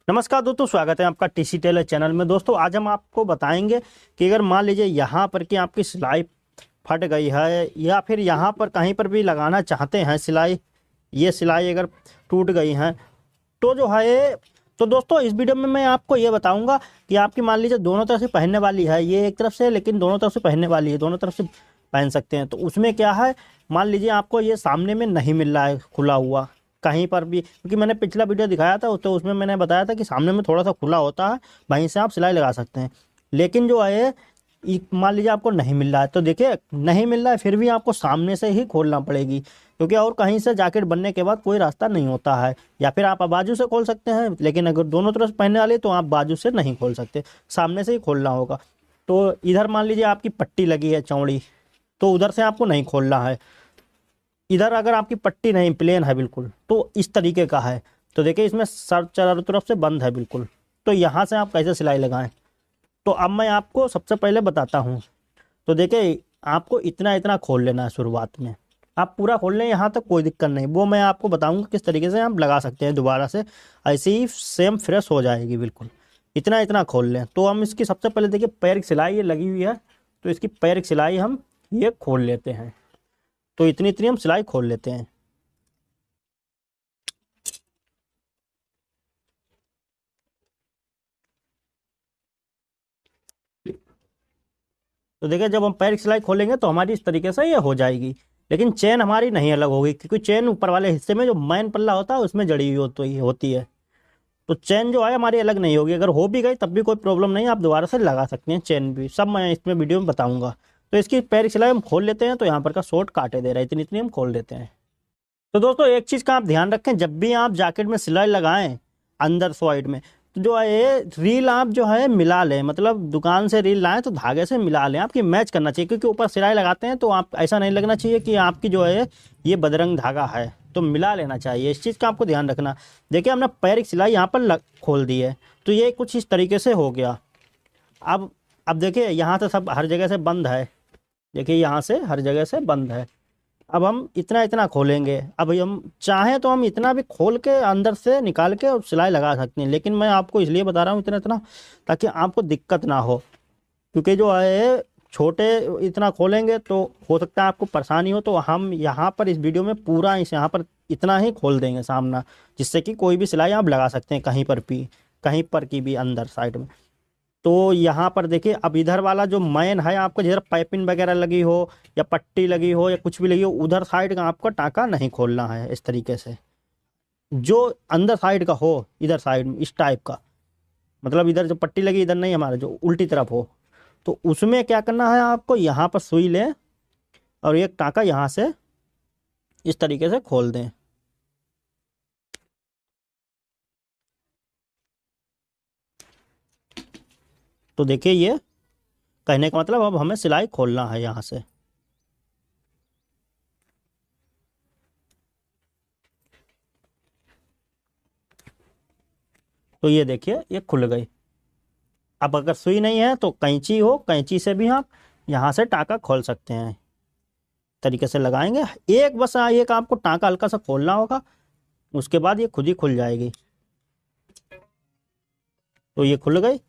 नमस्कार दोस्तों, स्वागत है आपका टीसी टेलर चैनल में। दोस्तों आज हम आपको बताएंगे कि अगर मान लीजिए यहाँ पर कि आपकी सिलाई फट गई है या फिर यहाँ पर कहीं पर भी लगाना चाहते हैं सिलाई, ये सिलाई अगर टूट गई है तो जो है तो दोस्तों इस वीडियो में मैं आपको ये बताऊंगा कि आपकी मान लीजिए दोनों तरफ से पहनने वाली है, ये एक तरफ से लेकिन दोनों तरफ से पहनने वाली है, दोनों तरफ से पहन सकते हैं। तो उसमें क्या है, मान लीजिए आपको ये सामने में नहीं मिल रहा है खुला हुआ कहीं पर भी, क्योंकि मैंने पिछला वीडियो दिखाया था तो उसमें मैंने बताया था कि सामने में थोड़ा सा खुला होता है, वहीं से आप सिलाई लगा सकते हैं। लेकिन जो है मान लीजिए आपको नहीं मिल रहा है, तो देखिए नहीं मिल रहा है फिर भी आपको सामने से ही खोलना पड़ेगी, क्योंकि और कहीं से जैकेट बनने के बाद कोई रास्ता नहीं होता है। या फिर आप बाजू से खोल सकते हैं, लेकिन अगर दोनों तरफ पहनने वाले तो आप बाजू से नहीं खोल सकते, सामने से ही खोलना होगा। तो इधर मान लीजिए आपकी पट्टी लगी है चौड़ी, तो उधर से आपको नहीं खोलना है। इधर अगर आपकी पट्टी नहीं, प्लेन है बिल्कुल, तो इस तरीके का है, तो देखिए इसमें सर चारों तरफ से बंद है बिल्कुल। तो यहाँ से आप कैसे सिलाई लगाएं, तो अब मैं आपको सबसे पहले बताता हूँ। तो देखिए आपको इतना इतना खोल लेना है शुरुआत में, आप पूरा खोल लें यहाँ तक कोई दिक्कत नहीं, वो मैं आपको बताऊँगा किस तरीके से आप लगा सकते हैं दोबारा से, ऐसे ही सेम फ्रेश हो जाएगी बिल्कुल। इतना इतना खोल लें। तो हम इसकी सबसे पहले देखिए पैर की सिलाई ये लगी हुई है, तो इसकी पैर की सिलाई हम ये खोल लेते हैं। तो इतनी इतनी हम सिलाई खोल लेते हैं। तो देखिए जब हम पैर की सिलाई खोलेंगे तो हमारी इस तरीके से ये हो जाएगी, लेकिन चेन हमारी नहीं अलग होगी, क्योंकि चेन ऊपर वाले हिस्से में जो मैन पल्ला होता है उसमें जड़ी हुई होती है। तो चेन जो है हमारी अलग नहीं होगी, अगर हो भी गई तब भी कोई प्रॉब्लम नहीं, आप दोबारा से लगा सकते हैं चेन भी, सब मैं इसमें वीडियो में बताऊंगा। तो इसकी पैर की सिलाई हम खोल लेते हैं, तो यहाँ पर का शॉर्ट काटे दे रहा है, इतनी इतनी हम खोल देते हैं। तो दोस्तों एक चीज़ का आप ध्यान रखें, जब भी आप जैकेट में सिलाई लगाएं अंदर साइड में, तो जो है रील आप जो है मिला लें, मतलब दुकान से रील लाएं तो धागे से मिला लें, आपकी मैच करना चाहिए, क्योंकि ऊपर सिलाई लगाते हैं तो आप ऐसा नहीं लगना चाहिए कि आपकी जो है ये बदरंग धागा है, तो मिला लेना चाहिए। इस चीज़ का आपको ध्यान रखना। देखिए हमने पैर की सिलाई यहाँ पर खोल दी है, तो ये कुछ इस तरीके से हो गया। अब देखिए यहाँ से सब हर जगह से बंद है, देखिए यहाँ से हर जगह से बंद है। अब हम इतना इतना खोलेंगे, अब हम चाहें तो हम इतना भी खोल के अंदर से निकाल के और सिलाई लगा सकते हैं, लेकिन मैं आपको इसलिए बता रहा हूँ इतना इतना, ताकि आपको दिक्कत ना हो, क्योंकि जो है छोटे इतना खोलेंगे तो हो सकता है आपको परेशानी हो। तो हम यहाँ पर इस वीडियो में पूरा इस यहाँ पर इतना ही खोल देंगे सामना, जिससे कि कोई भी सिलाई आप लगा सकते हैं कहीं पर भी, कहीं पर की भी अंदर साइड में। तो यहाँ पर देखिए अब इधर वाला जो मैन है आपको, जिधर पाइपिंग वगैरह लगी हो या पट्टी लगी हो या कुछ भी लगी हो, उधर साइड का आपको टाँका नहीं खोलना है इस तरीके से। जो अंदर साइड का हो, इधर साइड में इस टाइप का, मतलब इधर जो पट्टी लगी इधर नहीं, हमारा जो उल्टी तरफ हो, तो उसमें क्या करना है आपको, यहाँ पर सुई लें और एक टाँका यहाँ से इस तरीके से खोल दें। तो देखिए ये कहने का मतलब अब हमें सिलाई खोलना है यहाँ से। तो ये देखिए ये खुल गई। अब अगर सुई नहीं है तो कैंची हो, कैंची से भी आप यहाँ से टाँका खोल सकते हैं, तरीके से लगाएंगे। एक बस एक आपको टाँका हल्का सा खोलना होगा, उसके बाद ये खुद ही खुल जाएगी। तो ये खुल गई।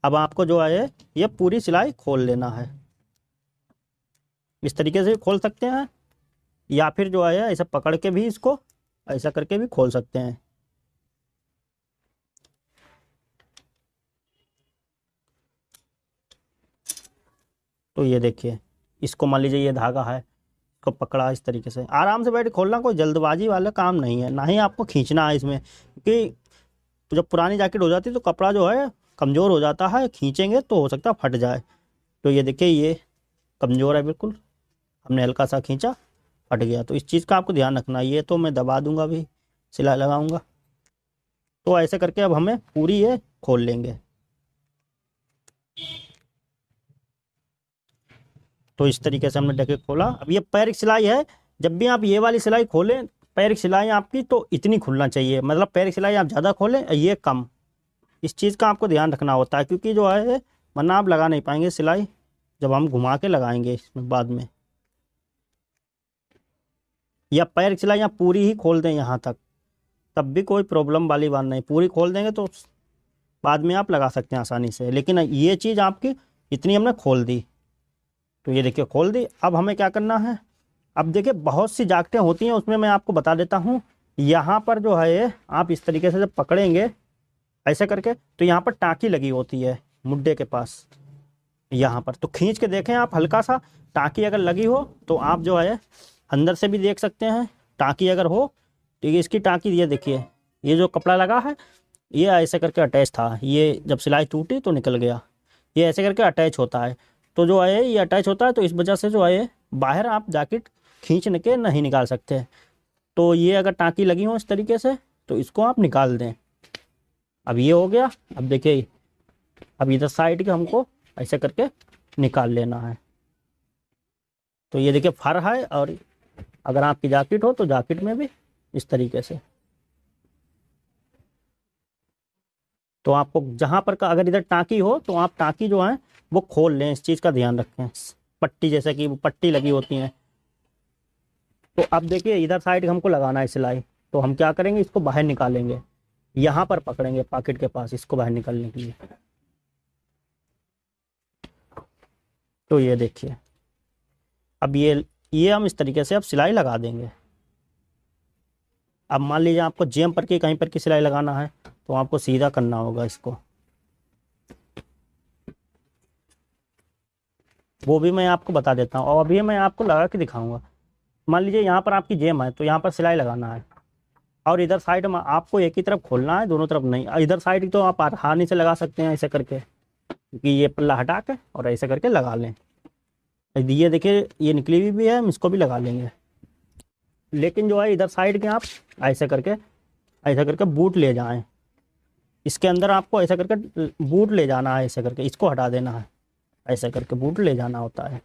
अब आपको जो है ये पूरी सिलाई खोल लेना है, इस तरीके से खोल सकते हैं, या फिर जो है ऐसा पकड़ के भी इसको ऐसा करके भी खोल सकते हैं। तो ये देखिए इसको मान लीजिए ये धागा है, इसको पकड़ा इस तरीके से आराम से बैठ खोलना, कोई जल्दबाजी वाला काम नहीं है, ना ही आपको खींचना है इसमें, क्योंकि जब पुरानी जैकेट हो जाती है तो कपड़ा जो है कमज़ोर हो जाता है, खींचेंगे तो हो सकता है फट जाए। तो ये देखिए ये कमज़ोर है बिल्कुल, हमने हल्का सा खींचा फट गया। तो इस चीज़ का आपको ध्यान रखना। ये तो मैं दबा दूंगा भी, सिलाई लगाऊंगा। तो ऐसे करके अब हमें पूरी ये खोल लेंगे। तो इस तरीके से हमने डके खोला। अब ये पैर की सिलाई है, जब भी आप ये वाली सिलाई खोलें, पैर की सिलाई आपकी तो इतनी खुलना चाहिए, मतलब पैर की सिलाई आप ज़्यादा खोलें ये कम। इस चीज़ का आपको ध्यान रखना होता है, क्योंकि जो है वरना आप लगा नहीं पाएंगे सिलाई, जब हम घुमा के लगाएंगे इसमें बाद में। या पैर की सिलाई आप पूरी ही खोल दें यहाँ तक, तब भी कोई प्रॉब्लम वाली बात नहीं, पूरी खोल देंगे तो बाद में आप लगा सकते हैं आसानी से। लेकिन ये चीज़ आपकी इतनी हमने खोल दी, तो ये देखिए खोल दी। अब हमें क्या करना है, अब देखिए बहुत सी जाकटें होती हैं, उसमें मैं आपको बता देता हूँ। यहाँ पर जो है आप इस तरीके से जब पकड़ेंगे ऐसे करके, तो यहाँ पर टाँकी लगी होती है मुड्डे के पास, यहाँ पर तो खींच के देखें आप, हल्का सा टाँकी अगर लगी हो तो आप जो है अंदर से भी देख सकते हैं। टाँकी अगर हो तो ये इसकी टाँकी, ये देखिए ये जो कपड़ा लगा है ये ऐसे करके अटैच था, ये जब सिलाई टूटी तो निकल गया। ये ऐसे करके अटैच होता है, तो जो है ये अटैच होता है, तो इस वजह से जो है बाहर आप जैकेट खींच के नहीं निकाल सकते। तो ये अगर टाँकी लगी हो इस तरीके से तो इसको आप निकाल दें। अब ये हो गया। अब देखिए अब इधर साइड के हमको ऐसे करके निकाल लेना है। तो ये देखिए फर है, और अगर आपकी जैकेट हो तो जैकेट में भी इस तरीके से। तो आपको जहाँ पर का अगर इधर टाँकी हो तो आप टाँकी जो है वो खोल लें, इस चीज़ का ध्यान रखें। पट्टी जैसे कि वो पट्टी लगी होती हैं। तो अब देखिए इधर साइड हमको लगाना है सिलाई, तो हम क्या करेंगे, इसको बाहर निकालेंगे, यहाँ पर पकड़ेंगे पॉकेट के पास इसको बाहर निकालने के लिए। तो ये देखिए अब ये हम इस तरीके से अब सिलाई लगा देंगे। अब मान लीजिए आपको जेम पर की कहीं पर की सिलाई लगाना है, तो आपको सीधा करना होगा इसको, वो भी मैं आपको बता देता हूँ। और अभी मैं आपको लगा के दिखाऊंगा। मान लीजिए यहाँ पर आपकी जेम है, तो यहाँ पर सिलाई लगाना है, और इधर साइड में आपको एक ही तरफ खोलना है, दोनों तरफ नहीं। इधर साइड तो आप आसानी से लगा सकते हैं ऐसे करके, क्योंकि ये पल्ला हटा के और ऐसे करके लगा लें। ये देखिए ये निकली हुई भी है, हम इसको भी लगा लेंगे। लेकिन जो है इधर साइड के आप ऐसे करके बूट ले जाएं, इसके अंदर आपको ऐसे करके बूट ले जाना है, ऐसे करके इसको हटा देना है, ऐसे करके बूट ले जाना होता है,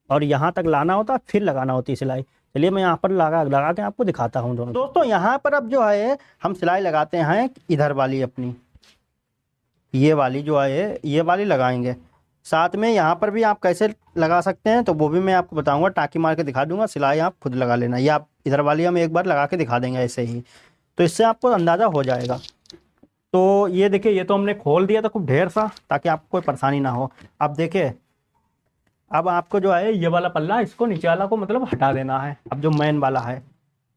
और यहाँ तक लाना होता है, फिर लगाना होती है सिलाई। चलिए मैं यहाँ पर लगा के आपको दिखाता हूँ दोनों। दोस्तों यहाँ पर अब जो है हम सिलाई लगाते हैं इधर वाली अपनी, ये वाली जो है ये वाली लगाएंगे। साथ में यहाँ पर भी आप कैसे लगा सकते हैं तो वो भी मैं आपको बताऊंगा, टाँकी मार के दिखा दूंगा, सिलाई आप खुद लगा लेना। ये आप इधर वाली हम एक बार लगा के दिखा देंगे ऐसे ही, तो इससे आपको अंदाज़ा हो जाएगा। तो ये देखिए ये तो हमने खोल दिया था खूब ढेर सा, ताकि आपको कोई परेशानी ना हो। अब देखिए अब आपको जो है ये वाला पल्ला, इसको नीचे वाला को मतलब हटा देना है। अब जो मेन वाला है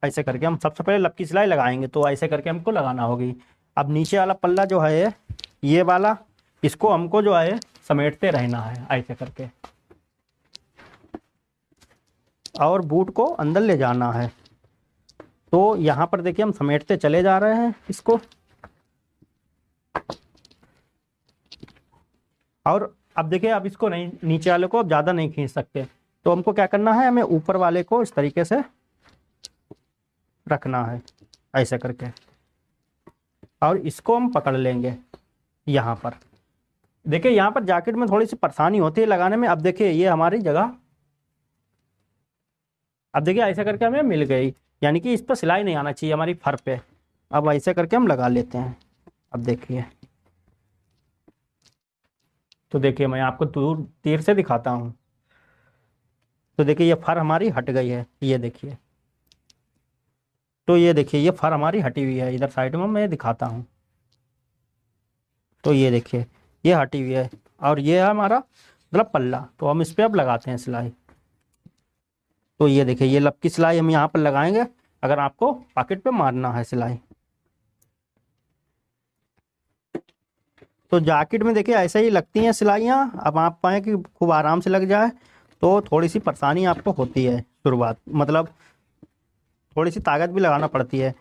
ऐसे करके हम सबसे पहले लपकी सिलाई लगाएंगे, तो ऐसे करके हमको लगाना होगी। अब नीचे वाला पल्ला जो है ये वाला, इसको हमको जो है समेटते रहना है ऐसे करके, और बूट को अंदर ले जाना है। तो यहाँ पर देखिए हम समेटते चले जा रहे हैं इसको, और अब देखिए अब इसको नहीं, नीचे वाले को अब ज़्यादा नहीं खींच सकते, तो हमको क्या करना है, हमें ऊपर वाले को इस तरीके से रखना है ऐसे करके, और इसको हम पकड़ लेंगे यहाँ पर। देखिए यहाँ पर जैकेट में थोड़ी सी परेशानी होती है लगाने में। अब देखिए ये हमारी जगह, अब देखिए ऐसे करके हमें मिल गई, यानी कि इस पर सिलाई नहीं आना चाहिए हमारी फर पे। अब ऐसे करके हम लगा लेते हैं। अब देखिए, तो देखिए मैं आपको दूर तीर से दिखाता हूँ। तो देखिए ये फर हमारी हट गई है, ये देखिए। तो ये देखिए ये फर हमारी हटी हुई है, इधर साइड में मैं दिखाता हूँ। तो ये देखिए ये हटी हुई है, और ये है हमारा मतलब पल्ला। तो हम इस पर अब लगाते हैं सिलाई। तो ये देखिए ये लपकी सिलाई हम यहाँ पर लगाएंगे, अगर आपको पॉकेट पे मारना है सिलाई। तो जैकेट में देखिए ऐसे ही लगती हैं सिलाइयाँ। अब आप पाएँ कि खूब आराम से लग जाए, तो थोड़ी सी परेशानी आपको होती है शुरुआत, मतलब थोड़ी सी ताकत भी लगाना पड़ती है।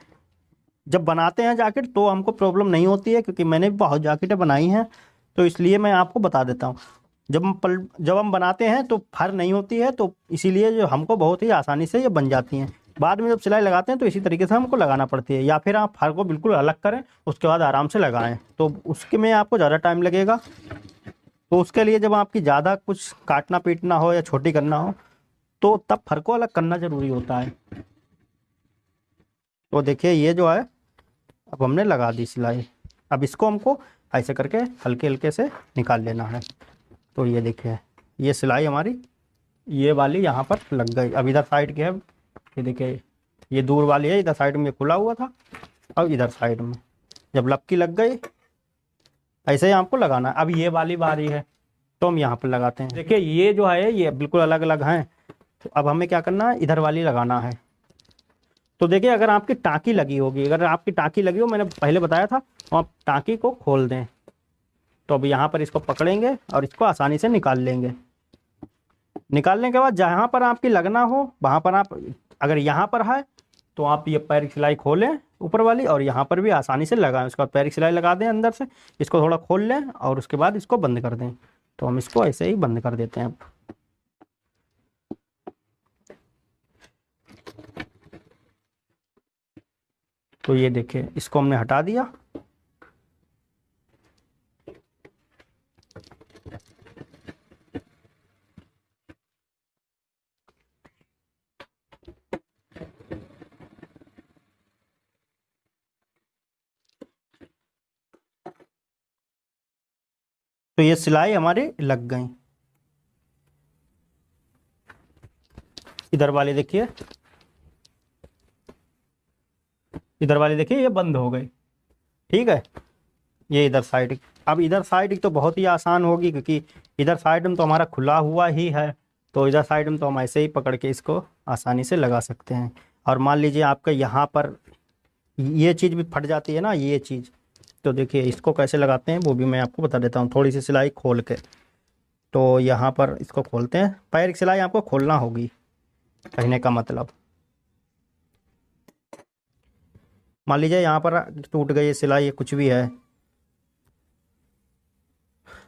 जब बनाते हैं जैकेट तो हमको प्रॉब्लम नहीं होती है, क्योंकि मैंने भी बहुत जैकेटें बनाई हैं, तो इसलिए मैं आपको बता देता हूँ। जब हम बनाते हैं तो फर नहीं होती है, तो इसीलिए जो हमको बहुत ही आसानी से ये बन जाती हैं। बाद में जब सिलाई लगाते हैं तो इसी तरीके से हमको लगाना पड़ती है, या फिर आप फर को बिल्कुल अलग करें उसके बाद आराम से लगाएं, तो उसके में आपको ज़्यादा टाइम लगेगा। तो उसके लिए जब आपकी ज़्यादा कुछ काटना पीटना हो या छोटी करना हो, तो तब फर को अलग करना ज़रूरी होता है। तो देखिए ये जो है अब हमने लगा दी सिलाई। अब इसको हमको ऐसे करके हल्के हल्के से निकाल लेना है। तो ये देखिए ये सिलाई हमारी ये वाली यहाँ पर लग गई। अब इधर साइड के है, ये देखिए ये दूर वाली है, इधर साइड में खुला हुआ था, अब इधर साइड में जब लपकी लग गई, ऐसे ही आपको लगाना है। अब ये वाली बारी है तो हम यहाँ पर लगाते हैं। देखिए ये जो है ये बिल्कुल अलग अलग हैं, तो अब हमें क्या करना है, इधर वाली लगाना है। तो देखिए अगर आपकी टाँकी लगी होगी, अगर आपकी टाँकी लगी हो, मैंने पहले बताया था, तो आप टाँकी को खोल दें। तो अब यहाँ पर इसको पकड़ेंगे और इसको आसानी से निकाल लेंगे। निकालने के बाद जहाँ पर आपकी लगना हो वहाँ पर आप, अगर यहाँ पर है तो आप ये पैर की सिलाई खोलें ऊपर वाली, और यहाँ पर भी आसानी से लगाएं। उसके बाद पैर की सिलाई लगा दें अंदर से, इसको थोड़ा खोल लें और उसके बाद इसको बंद कर दें। तो हम इसको ऐसे ही बंद कर देते हैं अब। तो ये देखिए इसको हमने हटा दिया। तो ये सिलाई हमारी लग गई। इधर वाली देखिए, इधर वाली देखिए ये बंद हो गई। ठीक है, ये इधर साइड। अब इधर साइड तो बहुत ही आसान होगी, क्योंकि इधर साइड में तो हमारा खुला हुआ ही है। तो इधर साइड में तो हम ऐसे ही पकड़ के इसको आसानी से लगा सकते हैं। और मान लीजिए आपका यहाँ पर ये चीज़ भी फट जाती है ना, ये चीज़, तो देखिए इसको कैसे लगाते हैं वो भी मैं आपको बता देता हूँ। थोड़ी सी सिलाई खोल के, तो यहाँ पर इसको खोलते हैं। पैर की सिलाई आपको खोलना होगी, कहने का मतलब। मान लीजिए यहाँ पर टूट गई सिलाई, कुछ भी है।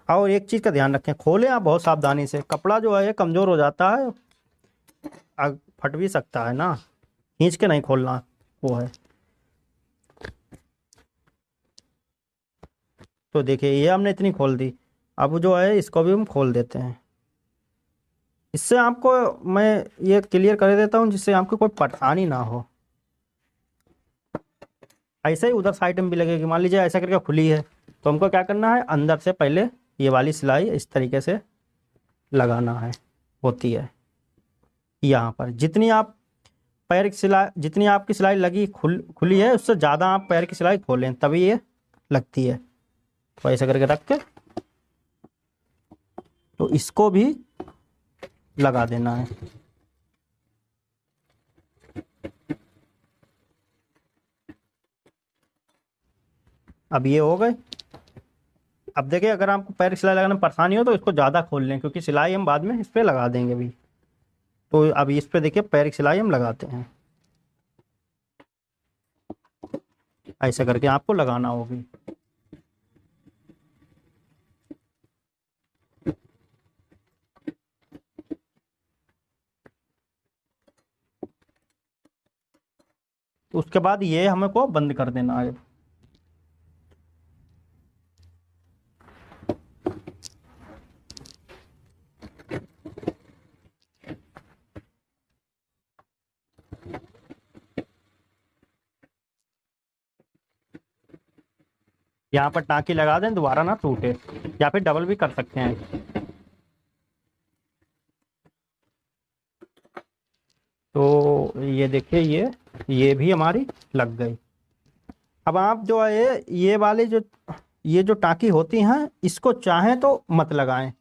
और एक चीज़ का ध्यान रखें, खोलें आप बहुत सावधानी से। कपड़ा जो है कमज़ोर हो जाता है, फट भी सकता है ना, खींच के नहीं खोलना वो है। तो देखिए ये हमने इतनी खोल दी। अब जो है इसको भी हम खोल देते हैं। इससे आपको मैं ये क्लियर कर देता हूँ, जिससे आपको कोई परेशानी ना हो। ऐसे ही उधर साइड में भी लगेगी। मान लीजिए ऐसा करके खुली है, तो हमको क्या करना है, अंदर से पहले ये वाली सिलाई इस तरीके से लगाना है। होती है यहाँ पर, जितनी आप पैर की सिलाई, जितनी आपकी सिलाई लगी खुली है, उससे ज़्यादा आप पैर की सिलाई खोलें तभी ये लगती है। तो ऐसा करके रख के तो इसको भी लगा देना है। अब ये हो गए। अब देखिए अगर आपको पैर की सिलाई लगाने में परेशानी हो तो इसको ज़्यादा खोल लें, क्योंकि सिलाई हम बाद में इस पर लगा देंगे भी। तो अब इस पे देखिए पैर की सिलाई हम लगाते हैं। ऐसा करके आपको लगाना होगी। उसके बाद ये हमें को बंद कर देना है। यहाँ पर टाँकी लगा दें, दोबारा ना टूटे, या फिर डबल भी कर सकते हैं। तो ये देखिए ये भी हमारी लग गई। अब आप जो है ये वाले जो ये जो टाँकी होती हैं, इसको चाहें तो मत लगाएं।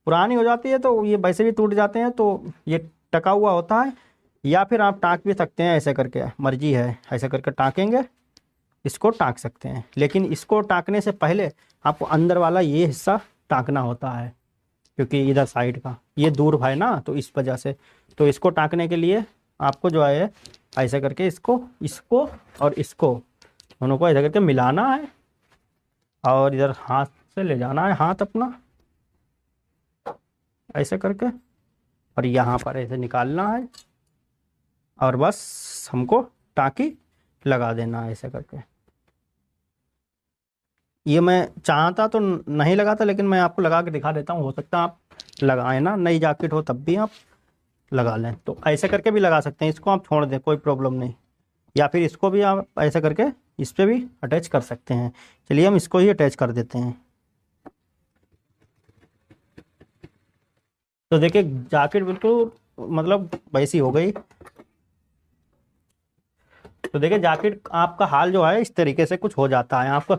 पुरानी हो जाती है तो ये वैसे भी टूट जाते हैं, तो ये टका हुआ होता है। या फिर आप टाँक भी सकते हैं, ऐसे करके मर्जी है, ऐसे करके टाँकेंगे, इसको टाँक सकते हैं। लेकिन इसको टाँकने से पहले आपको अंदर वाला ये हिस्सा टाँकना होता है, क्योंकि इधर साइड का ये दूर है ना, तो इस वजह से। तो इसको टाँकने के लिए आपको जो है ऐसे करके इसको इसको और इसको दोनों को ऐसे करके मिलाना है, और इधर हाथ से ले जाना है, हाथ अपना ऐसे करके, और यहाँ पर ऐसे निकालना है, और बस हमको टाँकी लगा देना है ऐसे करके। ये मैं चाहता तो नहीं लगाता, लेकिन मैं आपको लगा के दिखा देता हूँ। हो सकता है आप लगाएं ना, नई जैकेट हो तब भी आप लगा लें। तो ऐसे करके भी लगा सकते हैं, इसको आप छोड़ दें, कोई प्रॉब्लम नहीं। या फिर इसको भी आप ऐसे करके इस पर भी अटैच कर सकते हैं। चलिए हम इसको ही अटैच कर देते हैं। तो देखिए जैकेट बिल्कुल मतलब वैसी हो गई। तो देखिए जैकेट आपका हाल जो है इस तरीके से कुछ हो जाता है। आपको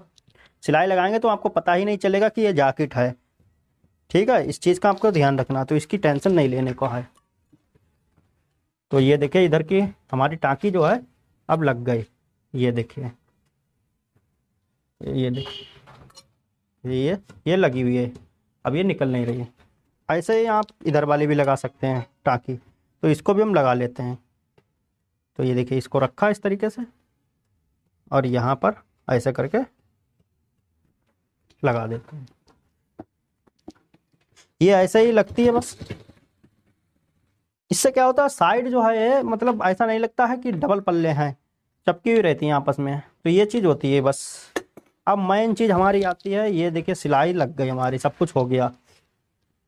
सिलाई लगाएंगे तो आपको पता ही नहीं चलेगा कि ये जैकेट है। ठीक है, इस चीज़ का आपको ध्यान रखना, तो इसकी टेंशन नहीं लेने को है। तो ये देखिए इधर की हमारी टाँकी जो है अब लग गई, ये देखिए, ये देखिए, ये लगी हुई है, अब ये निकल नहीं रही है। ऐसे ही आप इधर वाली भी लगा सकते हैं टाँकी, तो इसको भी हम लगा लेते हैं। तो ये देखिए इसको रखा इस तरीके से और यहाँ पर ऐसे करके लगा देते हैं। ये ऐसे ही लगती है बस। इससे क्या होता है, साइड जो है मतलब ऐसा नहीं लगता है कि डबल पल्ले हैं, चिपकी हुई रहती हैं आपस में। तो ये चीज़ होती है बस। अब मेन चीज़ हमारी आती है, ये देखिए सिलाई लग गई हमारी, सब कुछ हो गया।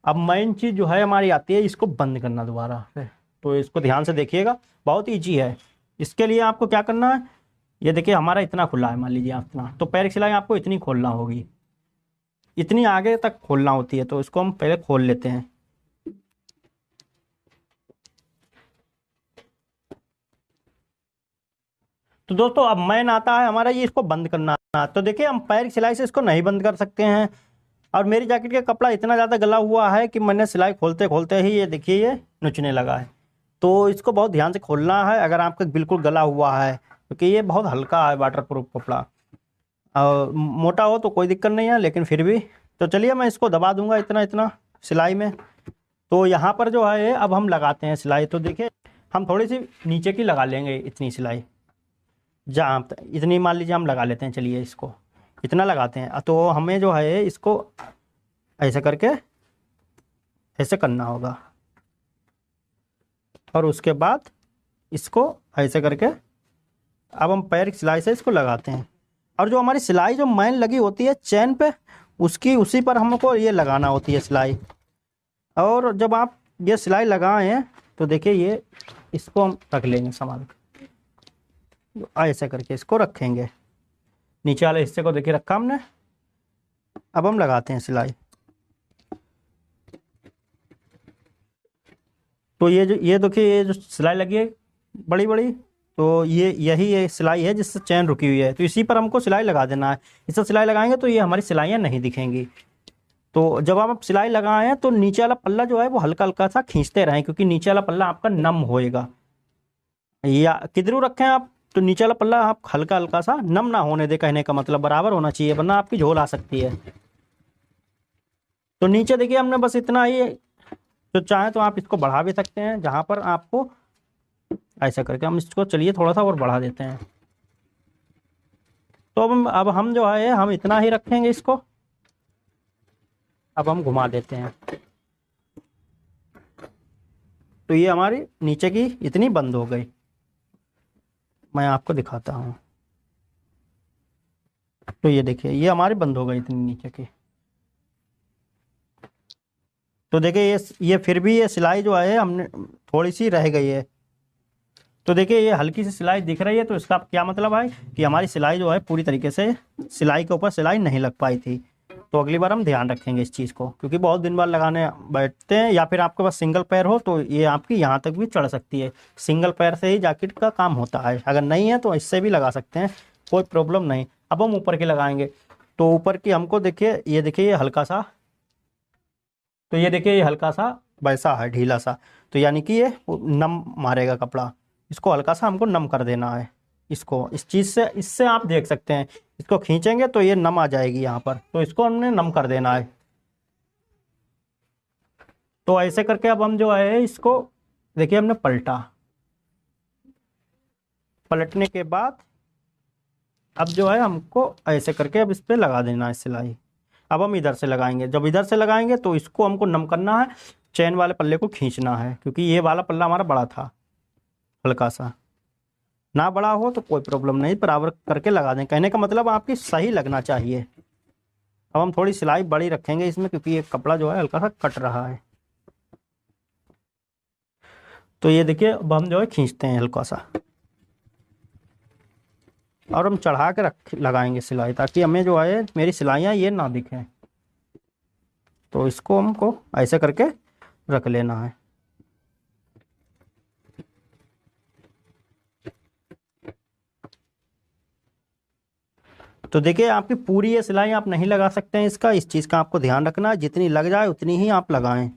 अब मेन चीज़ जो है हमारी आती है, इसको बंद करना दोबारा से। तो इसको ध्यान से देखिएगा, बहुत ईजी है। इसके लिए आपको क्या करना है, ये देखिए हमारा इतना खुला है, मान लीजिए आप इतना, तो पैर की सिलाई आपको इतनी खोलना होगी, इतनी आगे तक खोलना होती है। तो इसको हम पहले खोल लेते हैं। तो दोस्तों अब मेन आता है हमारा, ये इसको बंद करना। तो देखिए हम पैर की सिलाई से इसको नहीं बंद कर सकते हैं। और मेरी जैकेट का कपड़ा इतना ज़्यादा गला हुआ है कि मैंने सिलाई खोलते खोलते ही ये देखिए ये नुचने लगा है। तो इसको बहुत ध्यान से खोलना है अगर आपका बिल्कुल गला हुआ है, क्योंकि ये बहुत हल्का है, वाटर प्रूफ कपड़ा। और मोटा हो तो कोई दिक्कत नहीं है, लेकिन फिर भी। तो चलिए मैं इसको दबा दूंगा इतना इतना सिलाई में। तो यहाँ पर जो है अब हम लगाते हैं सिलाई। तो देखिए हम थोड़ी सी नीचे की लगा लेंगे इतनी सिलाई, जहाँ इतनी मान लीजिए हम लगा लेते हैं। चलिए इसको इतना लगाते हैं। तो हमें जो है इसको ऐसे करके ऐसे करना होगा, और उसके बाद इसको ऐसे करके अब हम पैर की सिलाई से इसको लगाते हैं। और जो हमारी सिलाई जो मेन लगी होती है चैन पे, उसकी उसी पर हमको ये लगाना होती है सिलाई। और जब आप ये सिलाई लगाएं तो देखिए ये इसको हम रख लेंगे संभाल के, ऐसे करके इसको रखेंगे। नीचे वाले हिस्से को देखिए रखा हमने। अब हम लगाते हैं सिलाई। तो ये देखिए ये जो सिलाई लगी है बड़ी बड़ी, तो यही सिलाई है जिससे चैन रुकी हुई है। तो इसी पर हमको सिलाई लगा देना है। इससे सिलाई लगाएंगे तो ये हमारी सिलाइयाँ नहीं दिखेंगी। तो जब आप सिलाई लगाएं तो नीचे वाला पल्ला जो है वो हल्का हल्का सा खींचते रहें, क्योंकि नीचे वाला पल्ला आपका नम होएगा। या किधरू रखें आप, तो नीचे वाला पल्ला आप हल्का हल्का सा नम ना होने दे, कहने का मतलब बराबर होना चाहिए, वरना आपकी झोल आ सकती है। तो नीचे देखिए हमने बस इतना ही। तो चाहे तो आप इसको बढ़ा भी सकते हैं, जहां पर आपको ऐसा करके हम इसको चलिए थोड़ा सा और बढ़ा देते हैं। तो अब हम जो है हम इतना ही रखेंगे इसको। अब हम घुमा देते हैं। तो ये हमारी नीचे की इतनी बंद हो गई। मैं आपको दिखाता हूँ। तो ये देखिए ये हमारी बंद हो गई इतनी नीचे की। तो देखिए ये फिर भी ये सिलाई जो है हमने थोड़ी सी रह गई है। तो देखिए ये हल्की सी सिलाई दिख रही है, तो इसका क्या मतलब है कि हमारी सिलाई जो है पूरी तरीके से सिलाई के ऊपर सिलाई नहीं लग पाई थी। तो अगली बार हम ध्यान रखेंगे इस चीज़ को, क्योंकि बहुत दिन बाद लगाने बैठते हैं। या फिर आपके पास सिंगल पैर हो तो ये आपकी यहाँ तक भी चढ़ सकती है। सिंगल पैर से ही जैकेट का काम होता है, अगर नहीं है तो इससे भी लगा सकते हैं, कोई प्रॉब्लम नहीं। अब हम ऊपर के लगाएंगे। तो ऊपर की हमको देखिए ये हल्का सा, तो ये देखिए ये हल्का सा वैसा है ढीला सा, तो यानी कि ये नम मारेगा कपड़ा। इसको हल्का सा हमको नम कर देना है। इसको इस चीज़ से, इससे आप देख सकते हैं, इसको खींचेंगे तो ये नम आ जाएगी यहाँ पर, तो इसको हमने नम कर देना है। तो ऐसे करके अब हम जो है इसको देखिए हमने पलटा, पलटने के बाद अब जो है हमको ऐसे करके अब इस पर लगा देना है सिलाई। अब हम इधर से लगाएंगे। जब इधर से लगाएंगे तो इसको हमको नम करना है, चैन वाले पल्ले को खींचना है, क्योंकि ये वाला पल्ला हमारा बड़ा था हल्का सा। ना बड़ा हो तो कोई प्रॉब्लम नहीं, बराबर करके लगा दें, कहने का मतलब आपकी सही लगना चाहिए। अब हम थोड़ी सिलाई बड़ी रखेंगे इसमें, क्योंकि ये कपड़ा जो है हल्का सा कट रहा है। तो ये देखिए अब हम जो है खींचते हैं हल्का सा, और हम चढ़ा के रख लगाएंगे सिलाई, ताकि हमें जो है मेरी सिलाइयाँ ये ना दिखें। तो इसको हमको ऐसे करके रख लेना है। तो देखिए आपकी पूरी ये सिलाई आप नहीं लगा सकते हैं इसका, इस चीज़ का आपको ध्यान रखना है, जितनी लग जाए उतनी ही आप लगाएं।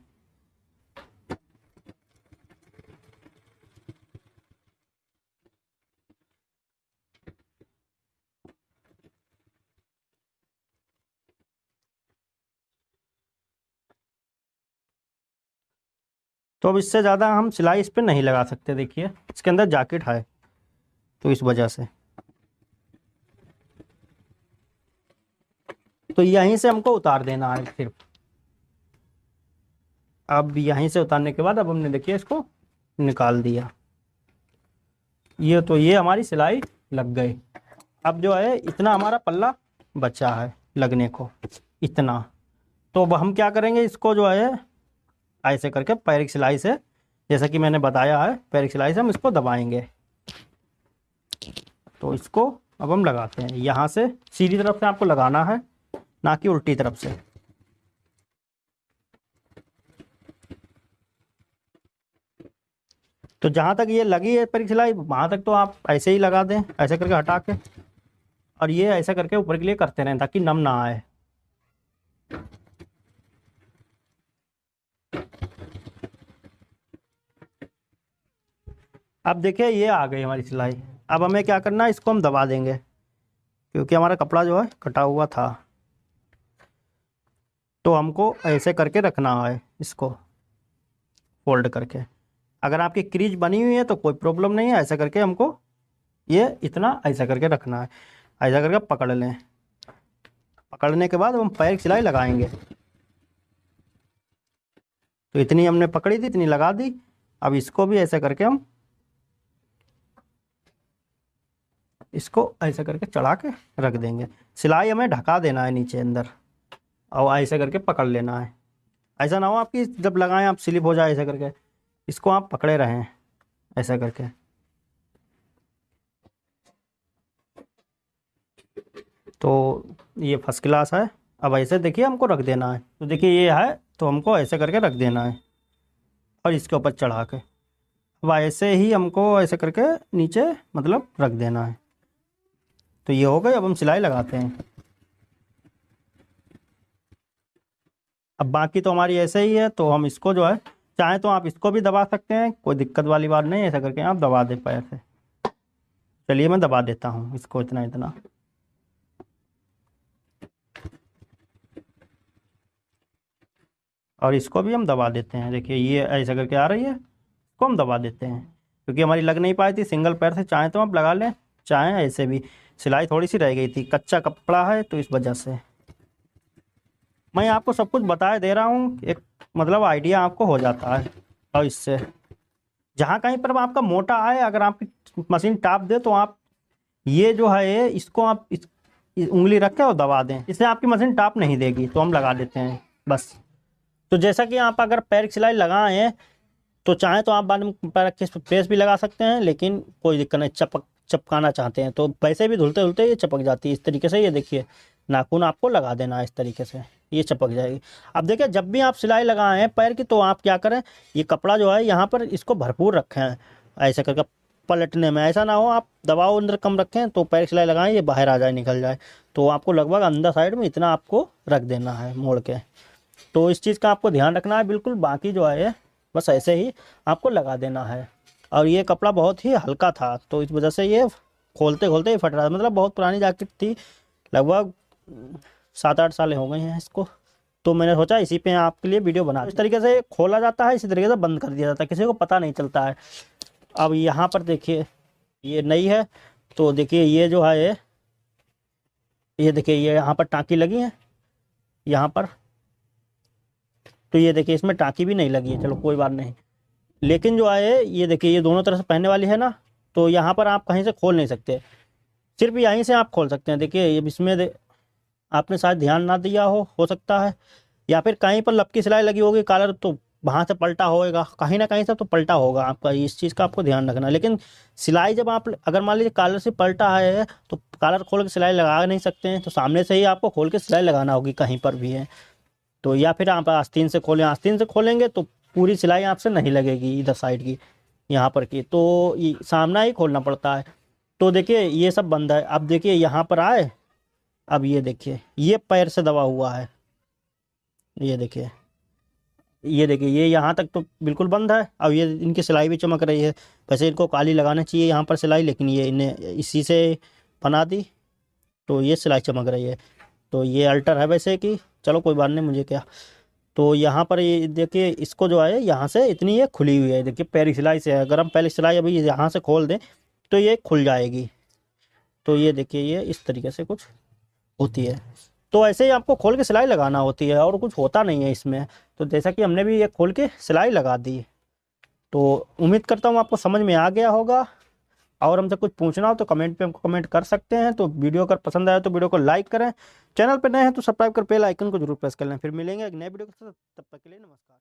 तो अब इससे ज़्यादा हम सिलाई इस पर नहीं लगा सकते। देखिए इसके अंदर जैकेट है तो इस वजह से, तो यहीं से हमको उतार देना है सिर्फ। अब यहीं से उतारने के बाद अब हमने देखिए इसको निकाल दिया। ये तो ये हमारी सिलाई लग गई। अब जो है इतना हमारा पल्ला बचा है लगने को, इतना। तो अब हम क्या करेंगे, इसको जो है ऐसे करके पैर की सिलाई से, जैसा कि मैंने बताया है, पैर की सिलाई से हम इसको दबाएंगे। तो इसको अब हम लगाते हैं, यहाँ से सीधी तरफ से आपको लगाना है, ना कि उल्टी तरफ से। तो जहाँ तक ये लगी है पैर की सिलाई, वहाँ तक तो आप ऐसे ही लगा दें, ऐसे करके हटा के, और ये ऐसा करके ऊपर के लिए करते रहें ताकि नम ना आए। अब देखिए ये आ गई हमारी सिलाई। अब हमें क्या करना है, इसको हम दबा देंगे क्योंकि हमारा कपड़ा जो है कटा हुआ था। तो हमको ऐसे करके रखना है इसको फोल्ड करके। अगर आपकी क्रीज बनी हुई है तो कोई प्रॉब्लम नहीं है, ऐसा करके हमको ये इतना ऐसा करके रखना है। ऐसा करके पकड़ लें, पकड़ने के बाद हम पैर की सिलाई लगाएंगे। तो इतनी हमने पकड़ी थी, इतनी लगा दी। अब इसको भी ऐसा करके हम इसको ऐसा करके चढ़ा के रख देंगे। सिलाई हमें ढका देना है नीचे अंदर, और ऐसे करके पकड़ लेना है। ऐसा ना हो आपकी जब लगाएं आप स्लिप हो जाए, ऐसा करके इसको आप पकड़े रहें ऐसा करके। तो ये फर्स्ट क्लास है। अब ऐसे देखिए हमको रख देना है। तो देखिए ये है, तो हमको ऐसे करके रख देना है और इसके ऊपर चढ़ा के अब ऐसे ही हमको ऐसे करके नीचे मतलब रख देना है। तो ये हो गई। अब हम सिलाई लगाते हैं। अब बाकी तो हमारी ऐसे ही है, तो हम इसको जो है, चाहे तो आप इसको भी दबा सकते हैं, कोई दिक्कत वाली बात नहीं। ऐसा करके आप दबा दे पैर से। चलिए मैं दबा देता हूँ इसको इतना इतना। और इसको भी हम दबा देते हैं। देखिए ये ऐसा करके आ रही है, इसको हम दबा देते हैं क्योंकि हमारी लग नहीं पाई थी सिंगल पैर से। चाहे तो आप लगा लें, चाहे ऐसे भी। सिलाई थोड़ी सी रह गई थी, कच्चा कपड़ा है तो इस वजह से। मैं आपको सब कुछ बताए दे रहा हूँ, एक मतलब आइडिया आपको हो जाता है। और इससे जहाँ कहीं पर आपका मोटा आए, अगर आपकी मशीन टाप दे, तो आप ये जो है इसको आप इस उंगली रख के और दबा दें, इससे आपकी मशीन टाप नहीं देगी। तो हम लगा देते हैं बस। तो जैसा कि आप अगर पैर की सिलाई लगाए हैं, तो चाहे तो आप बाद में पैर के प्रेस भी लगा सकते हैं, लेकिन कोई दिक्कत नहीं। चपकाना चाहते हैं तो वैसे भी धुलते धुलते ये चपक जाती है इस तरीके से। ये देखिए नाखून आपको लगा देना है इस तरीके से, ये चपक जाएगी। अब देखिए जब भी आप सिलाई लगाएं पैर की, तो आप क्या करें, ये कपड़ा जो है यहाँ पर इसको भरपूर रखें ऐसे करके पलटने में। ऐसा ना हो आप दबाव अंदर कम रखें तो पैर की सिलाई लगाएं ये बाहर आ जाए, निकल जाए। तो आपको लगभग अंदर साइड में इतना आपको रख देना है मोड़ के। तो इस चीज़ का आपको ध्यान रखना है बिल्कुल। बाकी जो है बस ऐसे ही आपको लगा देना है। और ये कपड़ा बहुत ही हल्का था, तो इस वजह से ये खोलते खोलते ही फट रहा था। मतलब बहुत पुरानी जैकेट थी, लगभग 7-8 साल हो गए हैं इसको। तो मैंने सोचा इसी पे आपके लिए वीडियो बना। इस तरीके से खोला जाता है, इसी तरीके से बंद कर दिया जाता है, किसी को पता नहीं चलता है। अब यहाँ पर देखिए ये नई है, तो देखिए ये जो है ये देखिए ये यहाँ पर टाँकी लगी है यहाँ पर। तो ये देखिए इसमें टाँकी भी नहीं लगी है, चलो कोई बात नहीं। लेकिन जो है ये देखिए ये दोनों तरफ से पहनने वाली है ना, तो यहाँ पर आप कहीं से खोल नहीं सकते, सिर्फ यहीं से आप खोल सकते हैं। देखिए ये इसमें आपने शायद ध्यान ना दिया हो सकता है, या फिर कहीं पर लपकी सिलाई लगी होगी कॉलर, तो वहाँ से पलटा होएगा, कहीं ना कहीं से तो पलटा होगा आपका। इस चीज़ का आपको ध्यान रखना। लेकिन सिलाई जब आप अगर मान लीजिए कॉलर से पलटा है, तो कॉलर खोल के सिलाई लगा नहीं सकते हैं, तो सामने से ही आपको खोल के सिलाई लगाना होगी कहीं पर भी है तो। या फिर आप आस्तीन से खोलें, आस्तीन से खोलेंगे तो पूरी सिलाई आपसे नहीं लगेगी इधर साइड की, यहाँ पर की, तो सामना ही खोलना पड़ता है। तो देखिए ये सब बंद है। अब देखिए यहाँ पर आए अब ये देखिए, ये पैर से दबा हुआ है, ये देखिए, ये देखिए, ये यहाँ तक तो बिल्कुल बंद है। अब ये इनकी सिलाई भी चमक रही है। वैसे इनको काली लगाना चाहिए यहाँ पर सिलाई, लेकिन ये इन्हें इसी से बना दी, तो ये सिलाई चमक रही है। तो ये अल्टर है वैसे कि, चलो कोई बात नहीं, मुझे क्या। तो यहाँ पर ये देखिए, इसको जो है यहाँ से इतनी ये खुली हुई है, देखिए पैर सिलाई से है। अगर हम पहले सिलाई अभी यहाँ से खोल दें तो ये खुल जाएगी। तो ये देखिए, ये इस तरीके से कुछ होती है। तो ऐसे ही आपको खोल के सिलाई लगाना होती है, और कुछ होता नहीं है इसमें। तो जैसा कि हमने भी ये खोल के सिलाई लगा दी, तो उम्मीद करता हूँ आपको समझ में आ गया होगा। और हमसे कुछ पूछना हो तो कमेंट पे हमको कमेंट कर सकते हैं। तो वीडियो अगर पसंद आया तो वीडियो को लाइक करें, चैनल पर नए हैं तो सब्सक्राइब कर बेल आइकन को जरूर प्रेस कर लें। फिर मिलेंगे एक नए वीडियो के साथ, तब तक के लिए नमस्कार।